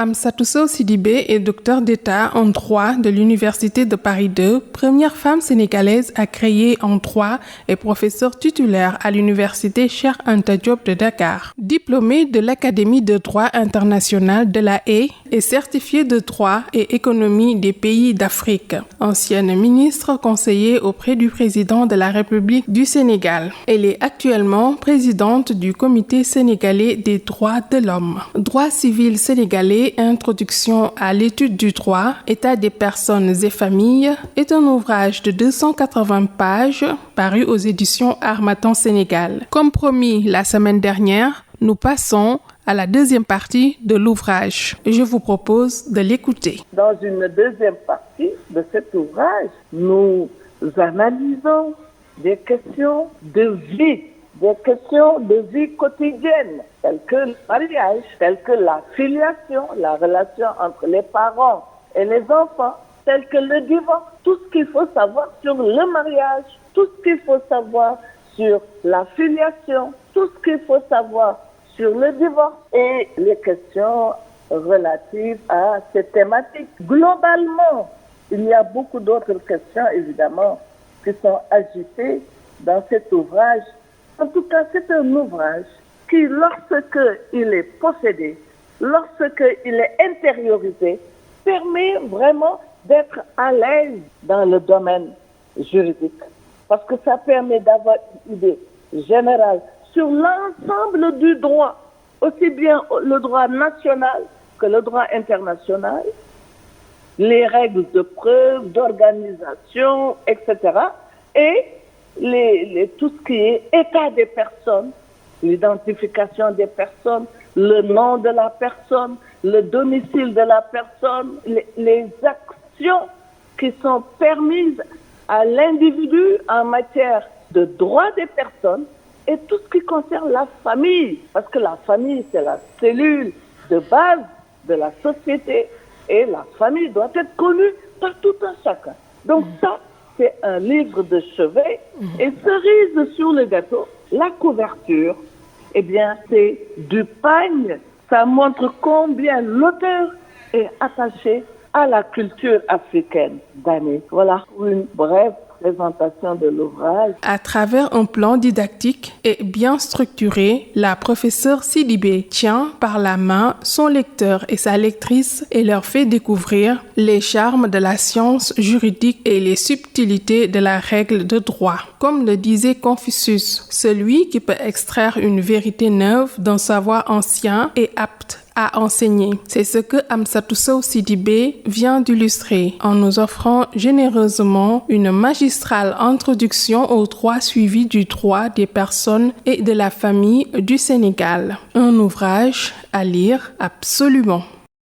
Amsatou Sow Sidibé est docteur d'État en droit de l'Université de Paris 2, première femme sénégalaise à créer en droit et professeure titulaire à l'Université Cheikh Anta Diop de Dakar. Diplômée de l'Académie de droit international de La Haye et certifiée de droit et économie des pays d'Afrique. Ancienne ministre conseillère auprès du président de la République du Sénégal. Elle est actuellement présidente du Comité sénégalais des droits de l'homme. Droit civil sénégalais, Introduction à l'étude du droit, État des personnes et familles est un ouvrage de 280 pages paru aux éditions Harmattan Sénégal. Comme promis la semaine dernière, nous passons à la deuxième partie de l'ouvrage. Je vous propose de l'écouter. Dans une deuxième partie de cet ouvrage, nous analysons des questions de vie quotidienne, telles que le mariage, telles que la filiation, la relation entre les parents et les enfants, telles que le divorce, tout ce qu'il faut savoir sur le mariage, tout ce qu'il faut savoir sur la filiation, tout ce qu'il faut savoir sur le divorce et les questions relatives à ces thématiques. Globalement, il y a beaucoup d'autres questions, évidemment, qui sont agitées dans cet ouvrage. En tout cas, c'est un ouvrage qui, lorsqu'il est possédé, lorsqu'il est intériorisé, permet vraiment d'être à l'aise dans le domaine juridique. Parce que ça permet d'avoir une idée générale sur l'ensemble du droit, aussi bien le droit national que le droit international, les règles de preuve, d'organisation, etc. Et tout ce qui est état des personnes, l'identification des personnes, le nom de la personne, le domicile de la personne, les actions qui sont permises à l'individu en matière de droits des personnes et tout ce qui concerne la famille. Parce que la famille, c'est la cellule de base de la société et la famille doit être connue par tout un chacun. Donc ça, c'est un livre de chevet et cerise sur le gâteau, la couverture, eh bien, c'est du pagne. Ça montre combien l'auteur est attaché à la culture africaine d'année. Voilà une brève présentation de l'ouvrage. À travers un plan didactique et bien structuré, la professeure Sidibé tient par la main son lecteur et sa lectrice et leur fait découvrir les charmes de la science juridique et les subtilités de la règle de droit. Comme le disait Confucius, celui qui peut extraire une vérité neuve d'un savoir ancien est apte à enseigner. C'est ce que Amsatou Sow Sidibé vient d'illustrer en nous offrant généreusement une magistrale introduction au droit suivi du droit des personnes et de la famille du Sénégal. Un ouvrage à lire absolument.